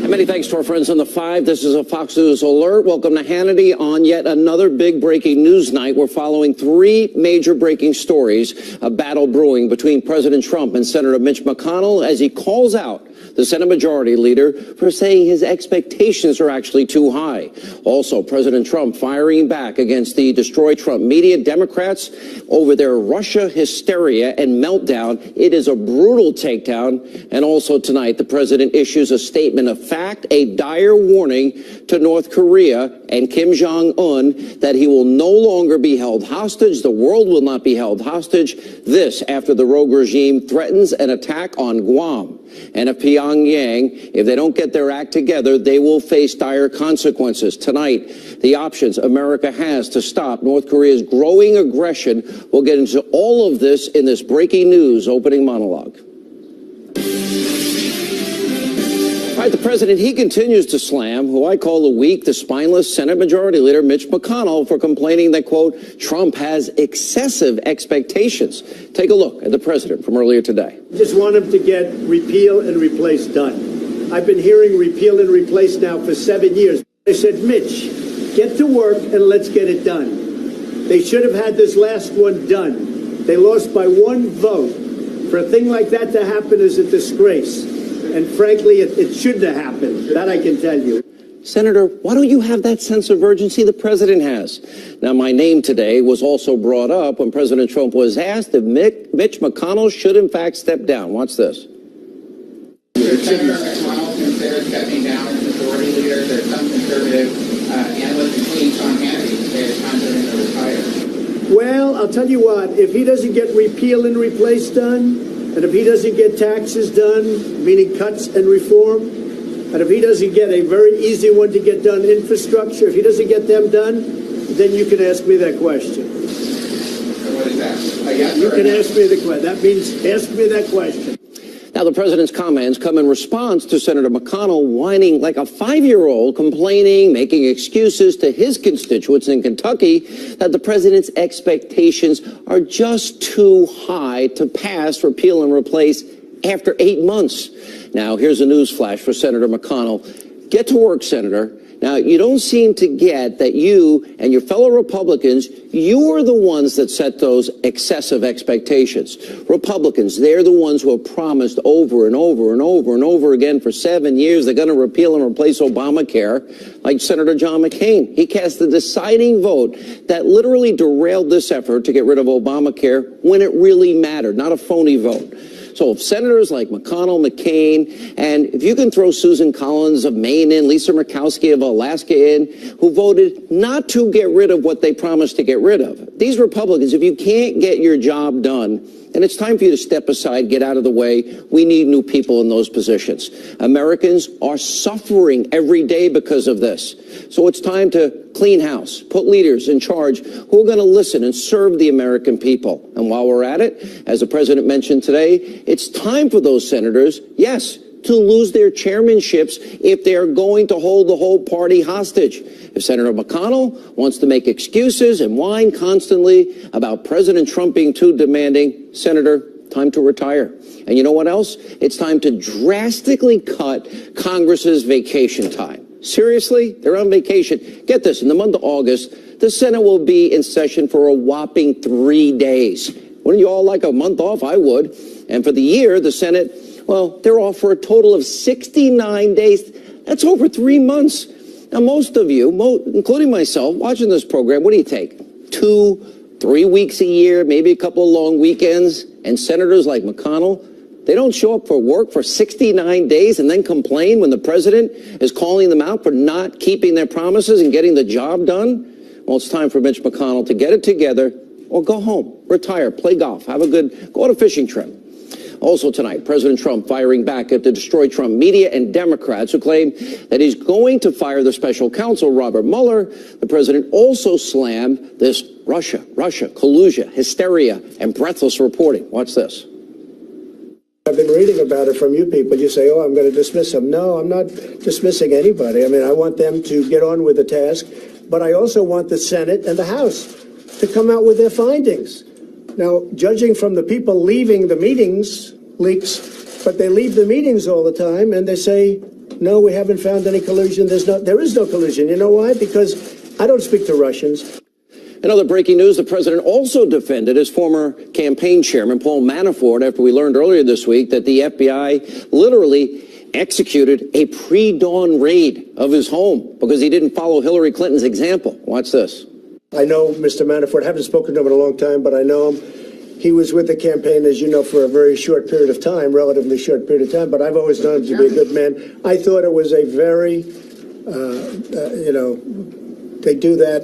Many thanks to our friends on the 5. This is a Fox News alert. Welcome to Hannity on yet another big breaking news night. We're following 3 major breaking stories, a battle brewing between President Trump and Senator Mitch McConnell as he calls out the Senate Majority Leader for saying his expectations are actually too high. Also, President Trump firing back against the Destroy Trump media, Democrats over their Russia hysteria and meltdown. It is a brutal takedown. And also tonight, the president issues a statement of fact, a dire warning to North Korea and Kim Jong-un that he will no longer be held hostage. The world will not be held hostage. This after the rogue regime threatens an attack on Guam. And if Pyongyang, if they don't get their act together, they will face dire consequences. Tonight, the options America has to stop North Korea's growing aggression. We'll get into all of this in this breaking news opening monologue. All right, the president, he continues to slam who I call the weak, the spineless Senate Majority Leader Mitch McConnell for complaining that, quote, Trump has excessive expectations. Take a look at the president from earlier today. Just want him to get repeal and replace done. I've been hearing repeal and replace now for 7 years. I said, Mitch, get to work and let's get it done. They should have had this last one done. They lost by 1 vote. For a thing like that to happen is a disgrace. And frankly, it shouldn't have happened. That I can tell you. Senator, why don't you have that sense of urgency the president has? Now, my name today was also brought up when President Trump was asked if Mitch McConnell should, in fact, step down. Watch this. Senator McConnell considered stepping down as majority leader. There's some conservative analysts, including Sean Hannity, say it's time for him to retire. Well, I'll tell you what. If he doesn't get repeal and replace done, and if he doesn't get taxes done, meaning cuts and reform, and if he doesn't get a very easy one to get done, infrastructure, if he doesn't get them done, then you can ask me that question. So what is that? Yes you can ask me the question. That means ask me that question. Now, the president's comments come in response to Senator McConnell whining like a 5-year-old, complaining, making excuses to his constituents in Kentucky that the president's expectations are just too high to pass repeal and replace after 8 months. Now, here's a news flash for Senator McConnell. Get to work, Senator. Now, you don't seem to get that you and your fellow Republicans, you are the ones that set those excessive expectations. Republicans, they're the ones who have promised over and over and over and over again for 7 years they're going to repeal and replace Obamacare, like Senator John McCain. He cast the deciding vote that literally derailed this effort to get rid of Obamacare when it really mattered, not a phony vote. So if senators like McConnell, McCain, and if you can throw Susan Collins of Maine in, Lisa Murkowski of Alaska in, who voted not to get rid of what they promised to get rid of. These Republicans, if you can't get your job done, then it's time for you to step aside, get out of the way. We need new people in those positions. Americans are suffering every day because of this. So it's time to clean house, put leaders in charge who are going to listen and serve the American people. And while we're at it, as the president mentioned today, it's time for those senators, yes, to lose their chairmanships if they are going to hold the whole party hostage. If Senator McConnell wants to make excuses and whine constantly about President Trump being too demanding, Senator, time to retire. And you know what else? It's time to drastically cut Congress's vacation time. Seriously? They're on vacation. Get this, in the month of August, the Senate will be in session for a whopping 3 days. Wouldn't you all like a month off? I would. And for the year, the Senate, well, they're off for a total of 69 days. That's over 3 months. Now, most of you, including myself, watching this program, what do you take? 2, 3 weeks a year, maybe a couple of long weekends. And senators like McConnell, they don't show up for work for 69 days and then complain when the president is calling them out for not keeping their promises and getting the job done. Well, it's time for Mitch McConnell to get it together or go home, retire, play golf, go on a fishing trip. Also tonight, President Trump firing back at the Destroy Trump media and Democrats who claim that he's going to fire the special counsel, Robert Mueller. The president also slammed this Russia, collusion, hysteria, and breathless reporting. Watch this. I've been reading about it from you people. You say, oh, I'm going to dismiss them. No, I'm not dismissing anybody. I mean, I want them to get on with the task, but I also want the Senate and the House to come out with their findings. Now, judging from the people leaving the meetings, leaks, but they leave the meetings all the time and they say, No, we haven't found any collusion. There is no collusion. You know why? Because I don't speak to Russians. In other breaking news, the president also defended his former campaign chairman, Paul Manafort, after we learned earlier this week that the FBI literally executed a pre-dawn raid of his home because he didn't follow Hillary Clinton's example. Watch this. I know Mr. Manafort. I haven't spoken to him in a long time, but I know him. He was with the campaign, as you know, for a very short period of time, relatively short period of time, but I've always known him to be a good man. I thought it was a very, they do that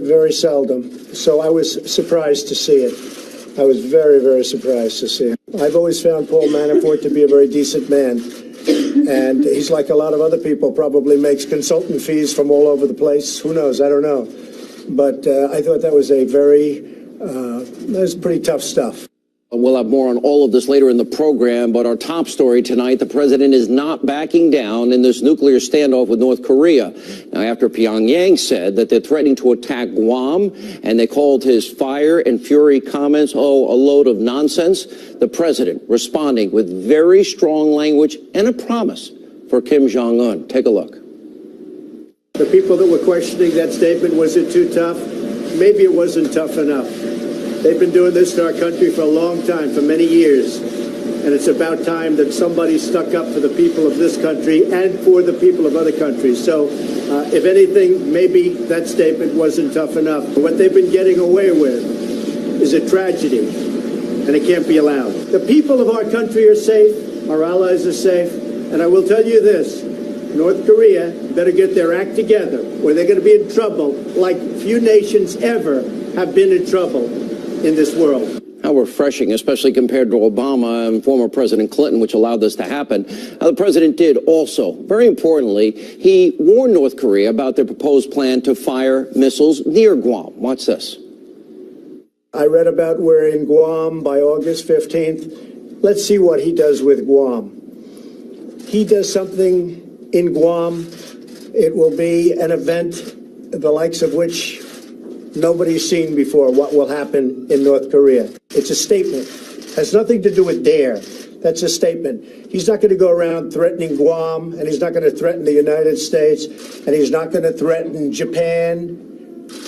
very seldom. So I was surprised to see it. I was very, very surprised to see it. I've always found Paul Manafort to be a very decent man. And he's like a lot of other people, probably makes consultant fees from all over the place. Who knows? I don't know. But I thought that was that was pretty tough stuff. We'll have more on all of this later in the program, but our top story tonight, the president is not backing down in this nuclear standoff with North Korea. Now, after Pyongyang said that they're threatening to attack Guam, and they called his fire and fury comments, a load of nonsense, the president responding with very strong language and a promise for Kim Jong-un. Take a look. The people that were questioning that statement, was it too tough? Maybe it wasn't tough enough. They've been doing this to our country for a long time, for many years. And it's about time that somebody stuck up for the people of this country and for the people of other countries. So, if anything, maybe that statement wasn't tough enough. What they've been getting away with is a tragedy, and it can't be allowed. The people of our country are safe, our allies are safe, and I will tell you this, North Korea better get their act together, or they're going to be in trouble like few nations ever have been in trouble in this world. How refreshing, especially compared to Obama and former President Clinton, which allowed this to happen. Now, the president did also, very importantly, he warned North Korea about their proposed plan to fire missiles near Guam. Watch this. I read about we're in Guam by August 15th. Let's see what he does with Guam. He does something in Guam, it will be an event the likes of which nobody's seen before, what will happen in North Korea. It's a statement. Has nothing to do with dare. That's a statement. He's not going to go around threatening Guam, and he's not going to threaten the United States, and he's not going to threaten Japan,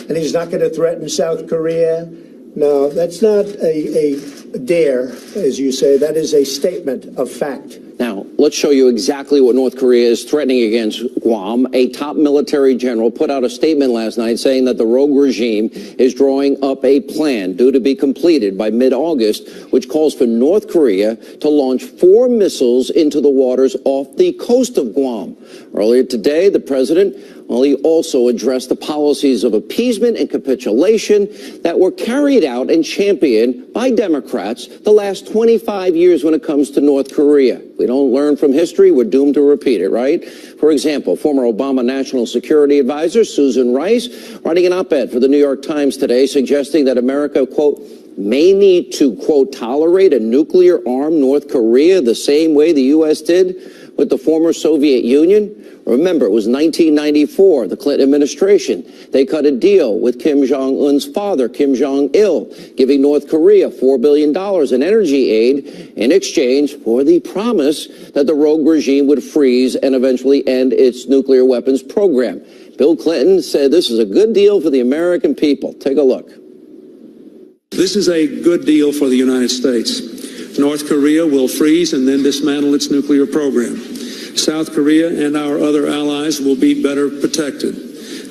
and he's not going to threaten South Korea. No, that's not a dare, as you say. That is a statement of fact. Now, let's show you exactly what North Korea is threatening against Guam. A top military general put out a statement last night saying that the rogue regime is drawing up a plan due to be completed by mid-August, which calls for North Korea to launch 4 missiles into the waters off the coast of Guam. Earlier today, the president, he also addressed the policies of appeasement and capitulation that were carried out and championed by Democrats the last 25 years when it comes to North Korea. We don't learn from history, we're doomed to repeat it, right? For example, former Obama National Security Advisor Susan Rice writing an op-ed for the New York Times today suggesting that America, quote, may need to, quote, tolerate a nuclear-armed North Korea the same way the U.S. did with the former Soviet Union. Remember, it was 1994, the Clinton administration. They cut a deal with Kim Jong-un's father, Kim Jong-il, giving North Korea $4 billion in energy aid in exchange for the promise that the rogue regime would freeze and eventually end its nuclear weapons program. Bill Clinton said this is a good deal for the American people. Take a look. This is a good deal for the United States. North Korea will freeze and then dismantle its nuclear program. South Korea and our other allies will be better protected.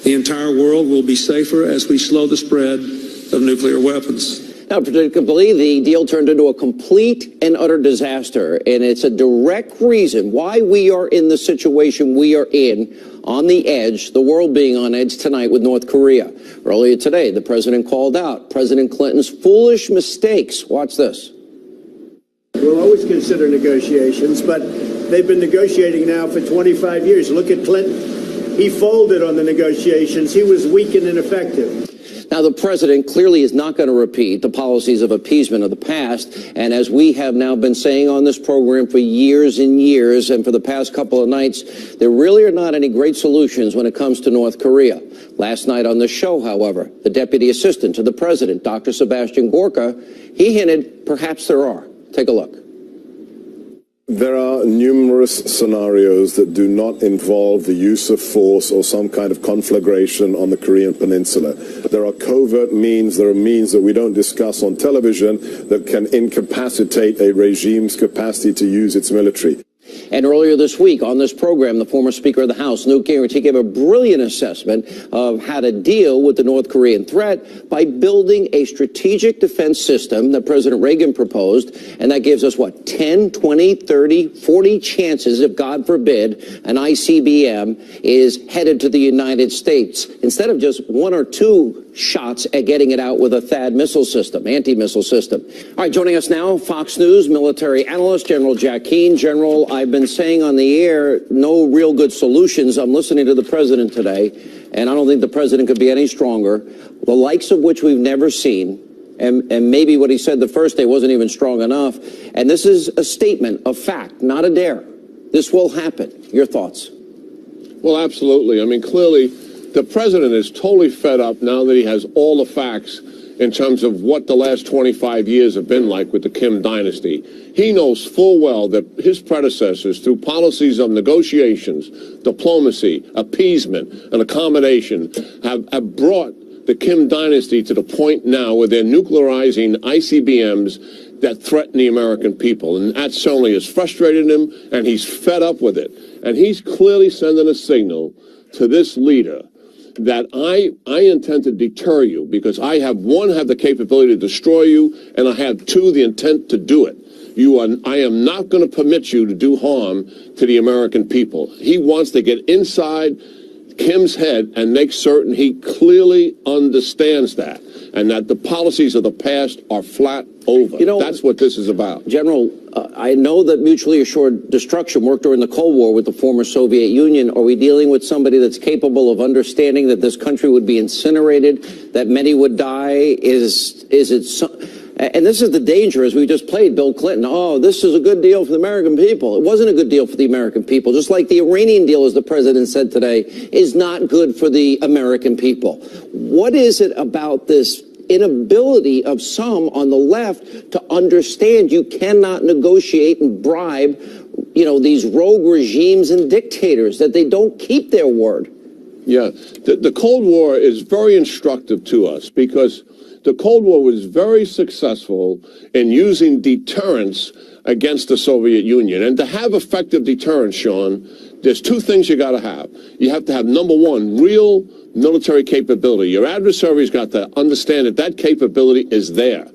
The entire world will be safer as we slow the spread of nuclear weapons. Now, predictably, the deal turned into a complete and utter disaster, and it's a direct reason why we are in the situation we are in, on the edge, the world being on edge tonight with North Korea. Earlier today, the president called out President Clinton's foolish mistakes. Watch this. We'll always consider negotiations, but they've been negotiating now for 25 years. Look at Clinton. He folded on the negotiations. He was weak and ineffective. Now, the president clearly is not going to repeat the policies of appeasement of the past. And as we have now been saying on this program for years and years, and for the past couple of nights, there really are not any great solutions when it comes to North Korea. Last night on the show, however, the deputy assistant to the president, Dr. Sebastian Gorka, he hinted perhaps there are. Take a look. There are numerous scenarios that do not involve the use of force or some kind of conflagration on the Korean Peninsula. There are covert means, there are means that we don't discuss on television that can incapacitate a regime's capacity to use its military. And earlier this week on this program, the former Speaker of the House, Newt Gingrich, gave a brilliant assessment of how to deal with the North Korean threat by building a strategic defense system that President Reagan proposed. And that gives us, what, 10, 20, 30, 40 chances if, God forbid, an ICBM is headed to the United States, instead of just one or two shots at getting it out with a THAAD missile system, anti-missile system. All right, joining us now, Fox News military analyst, General Jack Keane. General, I've been saying on the air, no real good solutions. I'm listening to the president today, and I don't think the president could be any stronger, the likes of which we've never seen. And maybe what he said the first day wasn't even strong enough. And this is a statement of fact, not a dare. This will happen. Your thoughts? Well, absolutely. I mean, clearly, the president is totally fed up now that he has all the facts in terms of what the last 25 years have been like with the Kim dynasty. He knows full well that his predecessors, through policies of negotiations, diplomacy, appeasement, and accommodation, have brought the Kim dynasty to the point now where they're nuclearizing ICBMs that threaten the American people. And that certainly has frustrated him, and he's fed up with it. And he's clearly sending a signal to this leader that I intend to deter you because I have, one, have the capability to destroy you, and I have, two, the intent to do it. I am not going to permit you to do harm to the American people. He wants to get inside Kim's head and make certain he clearly understands that, and that the policies of the past are flat over. You know, that's what this is about. General, I know that mutually assured destruction worked during the Cold War with the former Soviet Union. Are we dealing with somebody that's capable of understanding that this country would be incinerated, that many would die? And this is the danger, as we just played Bill Clinton. Oh, this is a good deal for the American people. It wasn't a good deal for the American people. Just like the Iranian deal, as the president said today, is not good for the American people. What is it about this inability of some on the left to understand you cannot negotiate and bribe, these rogue regimes and dictators, that they don't keep their word? Yeah, the Cold War is very instructive to us because the Cold War was very successful in using deterrence against the Soviet Union. And to have effective deterrence, Sean, there's two things you got to have. You have to have, number one, real military capability. Your adversary's got to understand that that capability is there.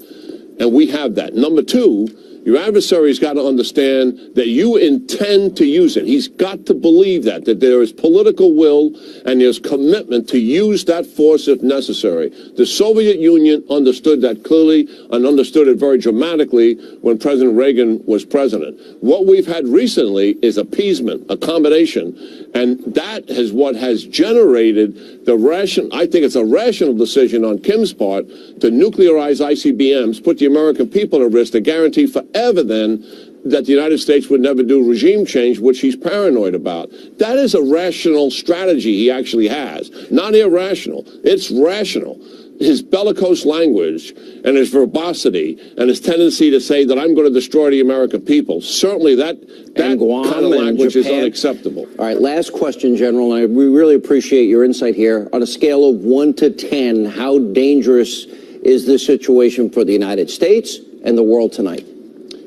And we have that. Number two, your adversary's got to understand that you intend to use it. He's got to believe that there is political will and there's commitment to use that force if necessary. The Soviet Union understood that clearly and understood it very dramatically when President Reagan was president. What we've had recently is appeasement, accommodation, and that is what has generated I think it's a rational decision on Kim's part to nuclearize ICBMs, put the American people at risk, to guarantee forever then that the United States would never do regime change, which he's paranoid about. That is a rational strategy he actually has. Not irrational. It's rational. His bellicose language and his verbosity and his tendency to say that I'm going to destroy the American people, certainly that kind of language is unacceptable. All right, last question, General, and we really appreciate your insight here. On a scale of 1 to 10, how dangerous is this situation for the United States and the world tonight?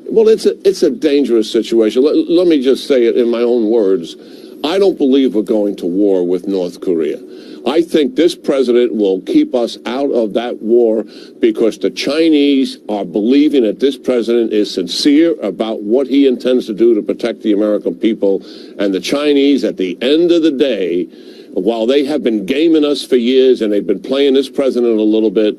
Well, it's a dangerous situation. Let me just say it in my own words. I don't believe we're going to war with North Korea. I think this president will keep us out of that war because the Chinese are believing that this president is sincere about what he intends to do to protect the American people. And the Chinese, at the end of the day, while they have been gaming us for years and they've been playing this president a little bit,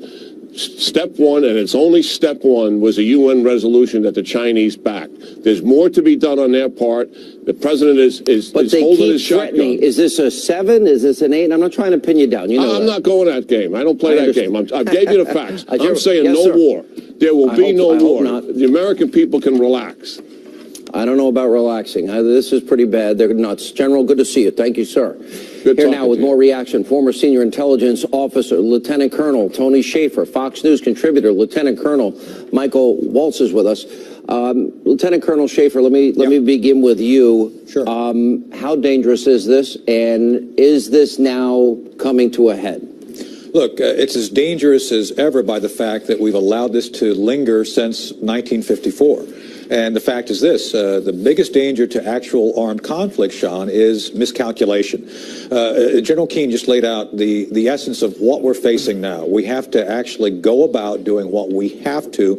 step one, and it's only step one, was a UN resolution that the Chinese backed. There's more to be done on their part. The president is holding his shotgun. Is this a 7? Is this an 8? I'm not trying to pin you down. I'm not going that game. I don't play that game. I gave you the facts. I'm saying no war. There will be no war. The American people can relax. I don't know about relaxing. This is pretty bad. They're nuts. General, good to see you. Thank you, sir. Here now with more reaction, former senior intelligence officer, Lieutenant Colonel Tony Shaffer, Fox News contributor, Lieutenant Colonel Michael Waltz is with us. Lieutenant Colonel Schaefer, let me begin with you. Sure. How dangerous is this, and is this now coming to a head? Look, it's as dangerous as ever by the fact that we've allowed this to linger since 1954. And the fact is this, the biggest danger to actual armed conflict, Sean, is miscalculation. General Keane just laid out the essence of what we're facing now. We have to actually go about doing what we have to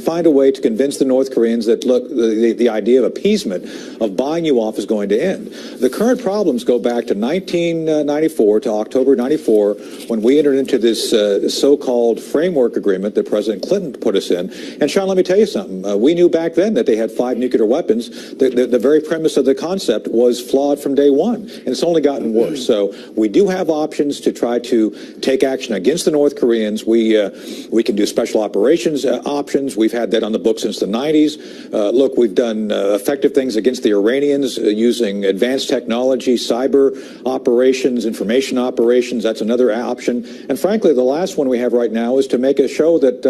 find a way to convince the North Koreans that, look, the idea of appeasement, of buying you off, is going to end. The current problems go back to 1994, to October 94, when we entered into this so-called framework agreement that President Clinton put us in. And, Sean, let me tell you something. We knew back then that they had 5 nuclear weapons. The very premise of the concept was flawed from day one, and it's only gotten worse. So we do have options to try to take action against the North Koreans. We can do special operations options. We've had that on the books since the 90s. Look, we've done effective things against the Iranians using advanced technology, cyber operations, information operations. That's another option. And frankly, the last one we have right now is to make a show that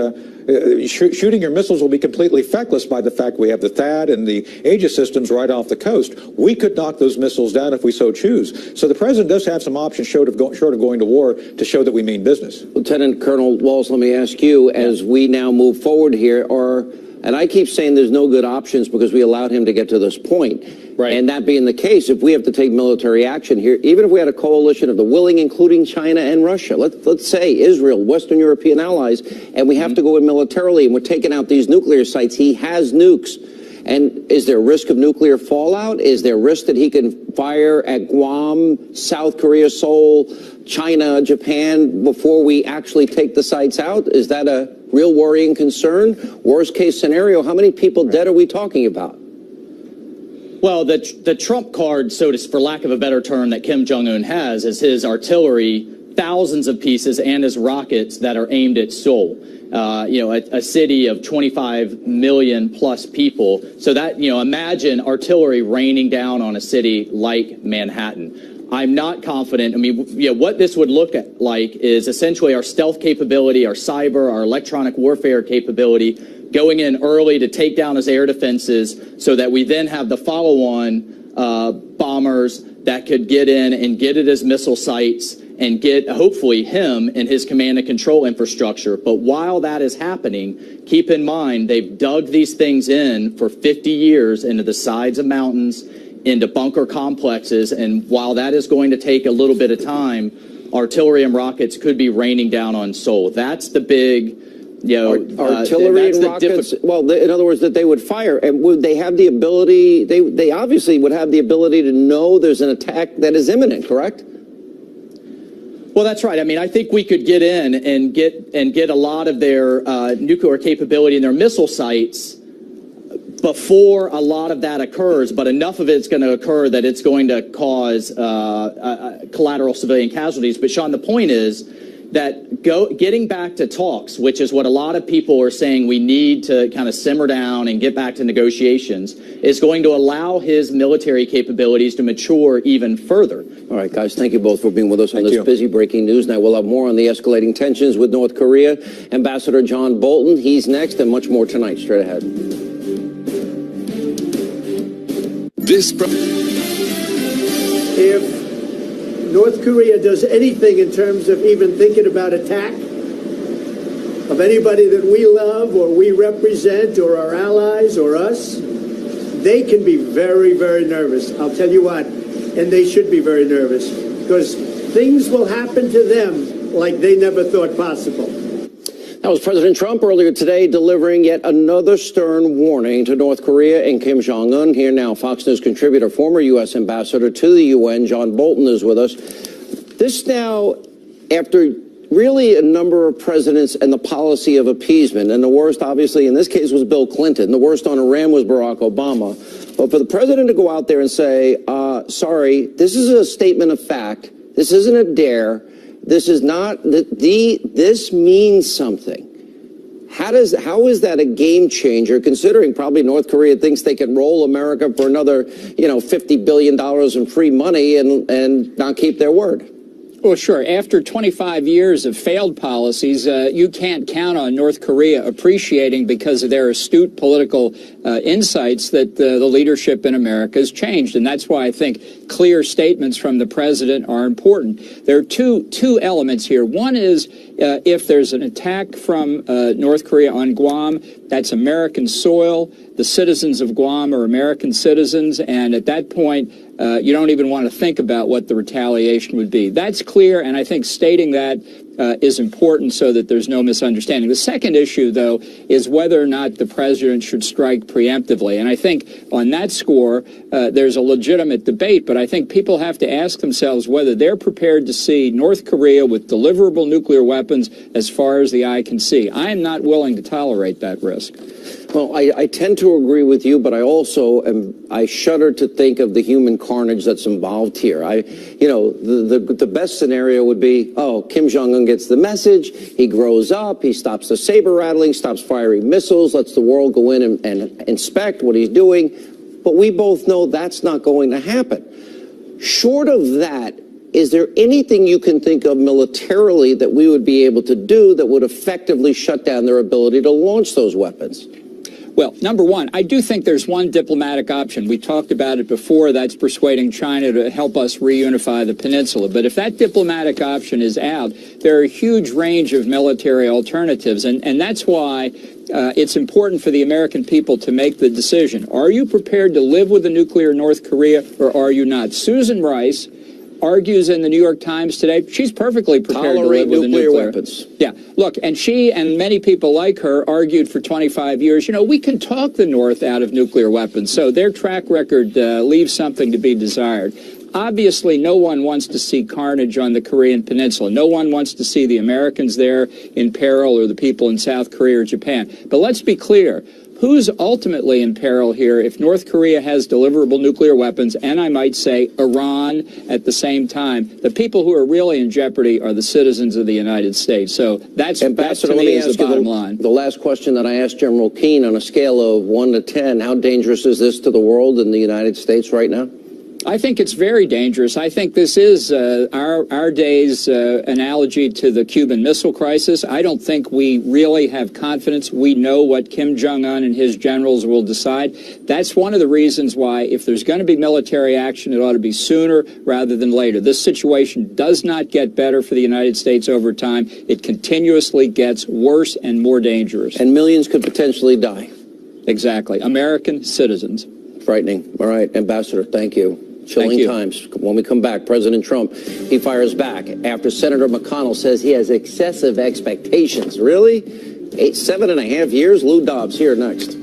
shooting your missiles will be completely feckless by the fact we have the THAAD and the Aegis systems right off the coast. We could knock those missiles down if we so choose. So the president does have some options short of going to war to show that we mean business. Lieutenant Colonel Walls, let me ask you, as we now move forward here, and I keep saying there's no good options because we allowed him to get to this point. Right. And that being the case, if we have to take military action here, even if we had a coalition of the willing, including China and Russia, let's say Israel, Western European allies, and we have to go in militarily, and we're taking out these nuclear sites. He has nukes. And is there risk of nuclear fallout? Is there risk that he can fire at Guam, South Korea, Seoul, China, Japan before we actually take the sites out? Is that a real worrying concern? Worst case scenario, how many people dead are we talking about? Well, the trump card, for lack of a better term, that Kim Jong-un has is his artillery, thousands of pieces, and his rockets that are aimed at Seoul. A city of 25 million plus people. So that, imagine artillery raining down on a city like Manhattan. I'm not confident. I mean, what this would look like is essentially our stealth capability, our cyber, our electronic warfare capability, going in early to take down his air defenses so that we then have the follow-on bombers that could get in and get at his missile sites and get, hopefully, him and his command and control infrastructure. But while that is happening, keep in mind they've dug these things in for 50 years into the sides of mountains, into bunker complexes, and while that is going to take a little bit of time, artillery and rockets could be raining down on Seoul. That's the big, artillery and rockets. Well, in other words, that they would fire, and would they have the ability? They obviously would have the ability to know there's an attack that is imminent. Correct? Well, that's right. I mean, I think we could get in and get a lot of their nuclear capability in their missile sites before a lot of that occurs, but enough of it's going to occur that it's going to cause collateral civilian casualties. But Sean, the point is that getting back to talks, which is what a lot of people are saying we need to kind of simmer down and get back to negotiations, is going to allow his military capabilities to mature even further. All right, guys, thank you both for being with us on this busy breaking news. Now we'll have more on the escalating tensions with North Korea. Ambassador John Bolton, he's next, and much more tonight. Straight ahead. If North Korea does anything in terms of even thinking about attack of anybody that we love or we represent or our allies or us, they can be very, very nervous. I'll tell you what, and they should be very nervous because things will happen to them like they never thought possible. That was President Trump earlier today delivering yet another stern warning to North Korea and Kim Jong-un. Here now, Fox News contributor, former U.S. ambassador to the UN, John Bolton, is with us. This now, after really a number of presidents and the policy of appeasement, and the worst, obviously, in this case was Bill Clinton. The worst on Iran was Barack Obama. But for the president to go out there and say, sorry, this is a statement of fact. This isn't a dare. This is not this means something. How is that a game changer, considering probably North Korea thinks they can roll America for another, $50 billion in free money and not keep their word? Well, sure. After 25 years of failed policies, you can't count on North Korea appreciating, because of their astute political insights, that the leadership in America has changed. And that's why I think clear statements from the president are important. There are two elements here. One is if there's an attack from North Korea on Guam, that's American soil. The citizens of Guam are American citizens. And at that point, you don't even want to think about what the retaliation would be. That's clear, and I think stating that is important so that there's no misunderstanding. The second issue, though, is whether or not the president should strike preemptively. And I think on that score, there's a legitimate debate, but I think people have to ask themselves whether they're prepared to see North Korea with deliverable nuclear weapons as far as the eye can see. I am not willing to tolerate that risk. Well, I tend to agree with you, but I shudder to think of the human carnage that's involved here. The best scenario would be, Kim Jong-un gets the message, he grows up, he stops the saber rattling, stops firing missiles, lets the world go in and inspect what he's doing. But we both know that's not going to happen. Short of that, is there anything you can think of militarily that we would be able to do that would effectively shut down their ability to launch those weapons? Well, number one, I do think there's one diplomatic option. We talked about it before. That's persuading China to help us reunify the peninsula. But if that diplomatic option is out, there are a huge range of military alternatives. And that's why it's important for the American people to make the decision. Are you prepared to live with a nuclear North Korea, or are you not? Susan Rice argues in the New York Times today she's perfectly prepared to live with nuclear weapons. Yeah, look, and she and many people like her argued for 25 years, we can talk the North out of nuclear weapons. So their track record leaves something to be desired. Obviously, no one wants to see carnage on the Korean Peninsula. No one wants to see the Americans there in peril, or the people in South Korea or Japan. But let's be clear. Who's ultimately in peril here if North Korea has deliverable nuclear weapons, and I might say Iran at the same time? The people who are really in jeopardy are the citizens of the United States. So that to me is the bottom line. The last question that I asked General Keane, on a scale of 1 to 10, how dangerous is this to the world and the United States right now? I think it's very dangerous. I think this is our day's analogy to the Cuban Missile Crisis. I don't think we really have confidence. We know what Kim Jong-un and his generals will decide. That's one of the reasons why, if there's going to be military action, it ought to be sooner rather than later. This situation does not get better for the United States over time. It continuously gets worse and more dangerous. And millions could potentially die. Exactly. American citizens. Frightening. All right, Ambassador, thank you. Chilling times. When we come back, President Trump, he fires back after Senator McConnell says he has excessive expectations. Really? 7.5 years? Lou Dobbs here next.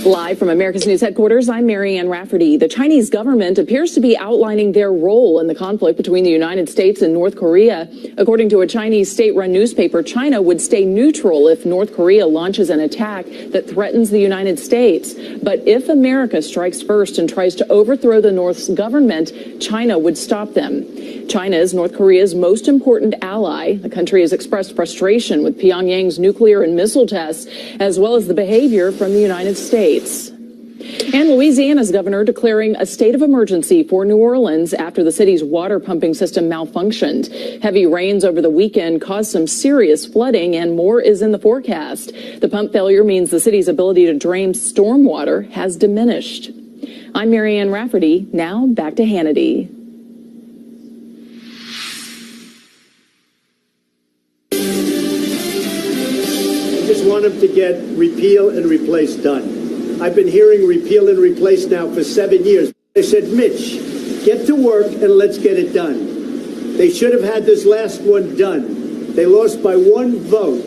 Live from America's News headquarters, I'm Marianne Rafferty. The Chinese government appears to be outlining their role in the conflict between the United States and North Korea. According to a Chinese state-run newspaper, China would stay neutral if North Korea launches an attack that threatens the United States. But if America strikes first and tries to overthrow the North's government, China would stop them. China is North Korea's most important ally. The country has expressed frustration with Pyongyang's nuclear and missile tests, as well as the behavior from the United States. And Louisiana's governor declaring a state of emergency for New Orleans after the city's water pumping system malfunctioned. Heavy rains over the weekend caused some serious flooding, and more is in the forecast. The pump failure means the city's ability to drain stormwater has diminished. I'm Marianne Rafferty. Now back to Hannity. I just want them to get repeal and replace done. I've been hearing repeal and replace now for 7 years. I said, Mitch, get to work and let's get it done. They should have had this last one done. They lost by 1 vote.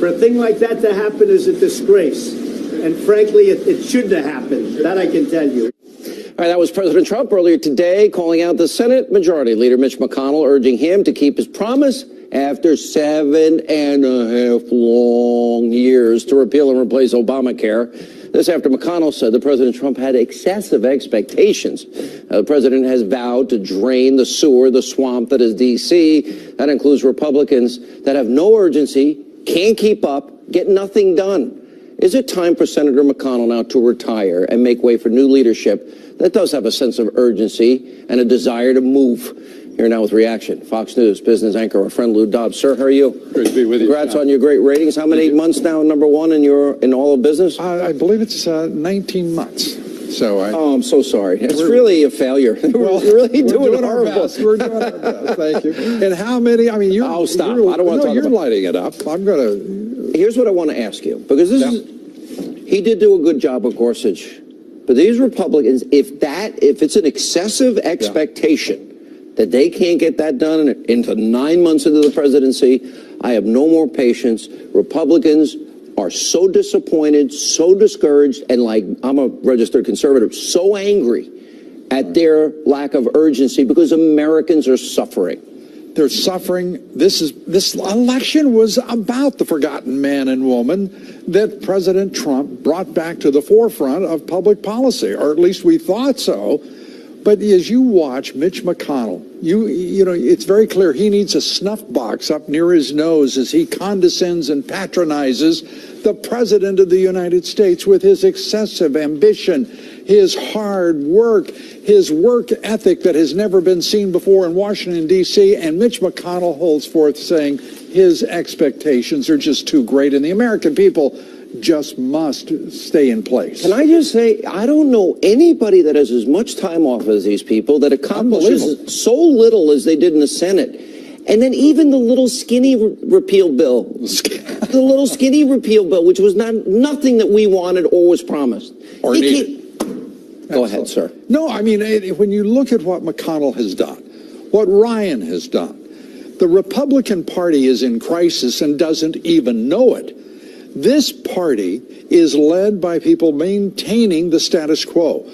For a thing like that to happen is a disgrace. And frankly, it shouldn't have happened. That I can tell you. All right, that was President Trump earlier today calling out the Senate Majority Leader Mitch McConnell, urging him to keep his promise after 7.5 long years to repeal and replace Obamacare. This after McConnell said that President Trump had excessive expectations. The president has vowed to drain the sewer, the swamp that is D.C. That includes Republicans that have no urgency, can't keep up, get nothing done. Is it time for Senator McConnell now to retire and make way for new leadership that does have a sense of urgency and a desire to move? Here now with reaction, Fox News business anchor, our friend Lou Dobbs. Sir, how are you? Great to be with you. Congrats on your great ratings. How many months now, number one in all of business? I believe it's 19 months. Oh, I'm so sorry. It's really a failure. Well, We're really doing our best. We're doing our best. Thank you. And how many? I mean, Oh, stop. I don't want to talk you're about lighting it up. I'm going to. Here's what I want to ask you, because he did do a good job with Gorsuch, but these Republicans, if it's an excessive expectation that they can't get that done into 9 months into the presidency, I have no more patience. Republicans are so disappointed, so discouraged, and like I'm a registered conservative, so angry at their lack of urgency because Americans are suffering. They're suffering. This election was about the forgotten man and woman that President Trump brought back to the forefront of public policy, or at least we thought so. But as you watch Mitch McConnell, you know, it's very clear he needs a snuff box up near his nose as he condescends and patronizes the President of the United States with his excessive ambition, his hard work, his work ethic that has never been seen before in Washington, D.C., and Mitch McConnell holds forth saying his expectations are just too great, and the American people just must stay in place. Can I just say, I don't know anybody that has as much time off as these people that accomplishes so little as they did in the Senate. And then even the little skinny repeal bill, which was nothing that we wanted or was promised. Or needed. Go ahead, sir. No, I mean, when you look at what McConnell has done, what Ryan has done, the Republican Party is in crisis and doesn't even know it. This party is led by people maintaining the status quo.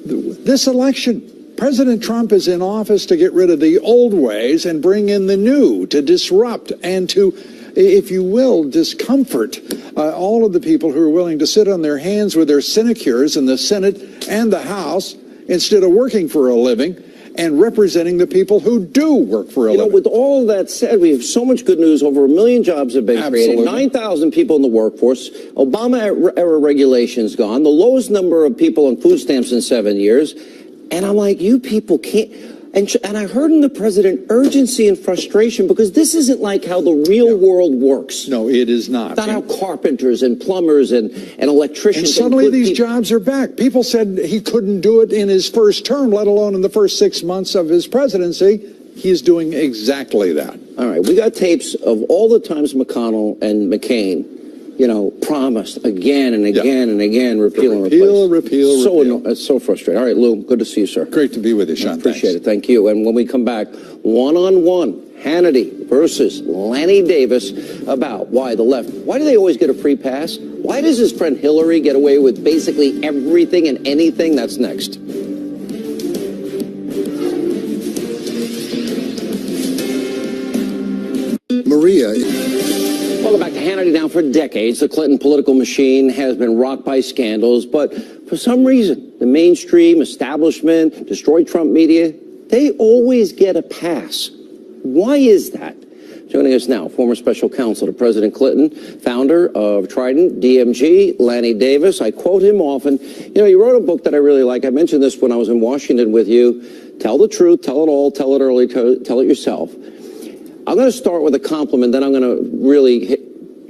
This election, President Trump is in office to get rid of the old ways and bring in the new, to disrupt and to, if you will, discomfort all of the people who are willing to sit on their hands with their sinecures in the Senate and the House instead of working for a living and representing the people who do work for a living. With all of that said, we have so much good news. Over 1 million jobs have been created, 9,000 people in the workforce, Obama-era regulations gone, the lowest number of people on food stamps in 7 years. And I'm like, you people can't. And I heard in the president urgency and frustration because this isn't like how the real world works. No, it is not. It's not how carpenters and plumbers and electricians. And suddenly these jobs are back. People said he couldn't do it in his first term, let alone in the first 6 months of his presidency. He's doing exactly that. All right. We got tapes of all the times McConnell and McCain, promised again and again and again, repeal and replace. It's so frustrating. All right, Lou, good to see you, sir. Great to be with you, Sean. Appreciate it. Thank you. And when we come back, one-on-one, Hannity versus Lanny Davis about why the left, why do they always get a free pass? Why does his friend Hillary get away with basically everything and anything? That's next. Maria. Welcome back to Hannity. Now, for decades, the Clinton political machine has been rocked by scandals, but for some reason, the mainstream establishment, destroyed Trump media, they always get a pass. Why is that? Joining us now, former special counsel to President Clinton, founder of Trident, DMG, Lanny Davis. I quote him often. You wrote a book that I really like. I mentioned this when I was in Washington with you. Tell the truth, tell it all, tell it early, tell it yourself. I'm going to start with a compliment, then I'm going to really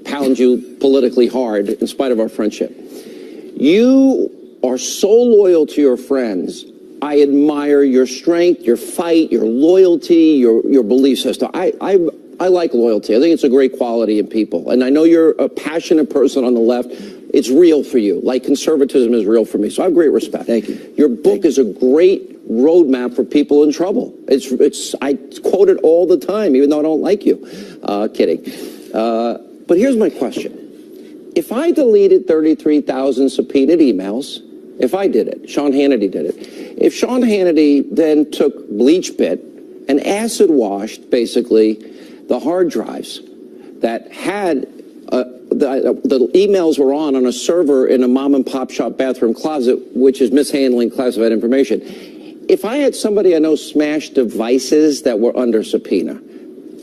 pound you politically hard in spite of our friendship. You are so loyal to your friends. I admire your strength, your fight, your loyalty, your belief system. I like loyalty. I think it's a great quality in people. And I know you're a passionate person on the left. It's real for you, like conservatism is real for me. So I have great respect. Thank you. Your book is a great roadmap for people in trouble. I quote it all the time, even though I don't like you. Kidding. But here's my question. If I deleted 33,000 subpoenaed emails, if I did it, Sean Hannity did it, if Sean Hannity then took bleach bit and acid washed, basically, the hard drives that had the emails were on a server in a mom and pop shop bathroom closet, which is mishandling classified information. If I had somebody I know smash devices that were under subpoena,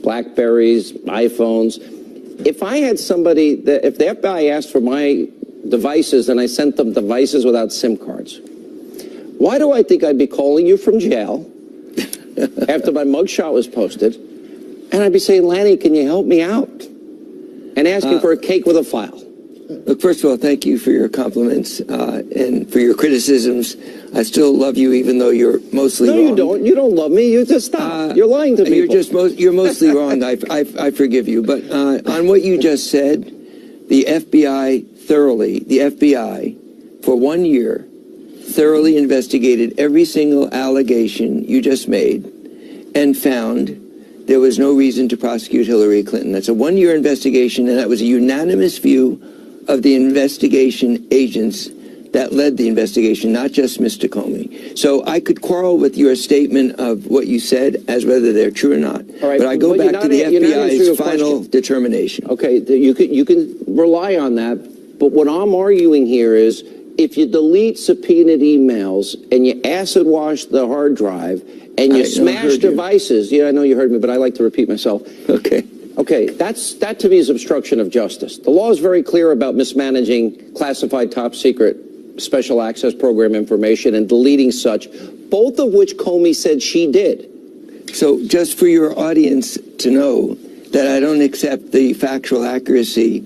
BlackBerries, iPhones, if I had somebody that, if the FBI asked for my devices, and I sent them devices without SIM cards. Why do I think I'd be calling you from jail after my mugshot was posted, and I'd be saying, Lanny, can you help me out? And asking for a cake with a file. Look, first of all, thank you for your compliments and for your criticisms. I still love you, even though you're mostly wrong. No, you don't. You don't love me. You just stop. You're lying to people. You're mostly wrong. I forgive you. But on what you just said, the FBI for 1 year, thoroughly investigated every single allegation you just made and found there was no reason to prosecute Hillary Clinton. That's a 1 year investigation, and that was a unanimous view of the investigation agents that led the investigation, not just Mr. Comey. So I could quarrel with your statement of what you said as whether they're true or not. All right, but I go back to the FBI's final determination. Okay, you can rely on that, but what I'm arguing here is if you delete subpoenaed emails and you acid wash the hard drive and you smash devices, yeah, I know you heard me, but I like to repeat myself. Okay, that to me is obstruction of justice. The law is very clear about mismanaging classified top secret special access program information and deleting such, both of which Comey said she did. So just for your audience to know that I don't accept the factual accuracy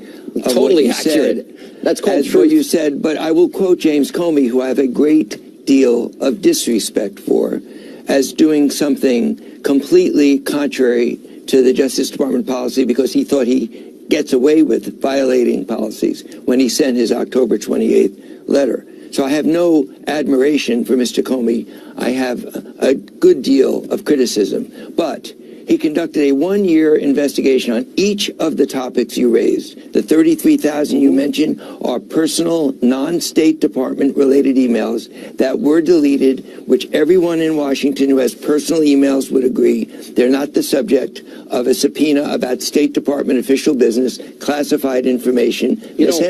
of what you said. That's called truth. What you said, but I will quote James Comey, who I have a great deal of disrespect for, as doing something completely contrary to the Justice Department policy because he thought he gets away with violating policies when he sent his October 28th letter. So I have no admiration for Mr. Comey. I have a good deal of criticism. But he conducted a 1 year investigation on each of the topics you raised. The 33,000 you mentioned are personal, non-State Department related emails that were deleted, which everyone in Washington who has personal emails would agree they're not the subject of a subpoena about State Department official business, classified information mishandled.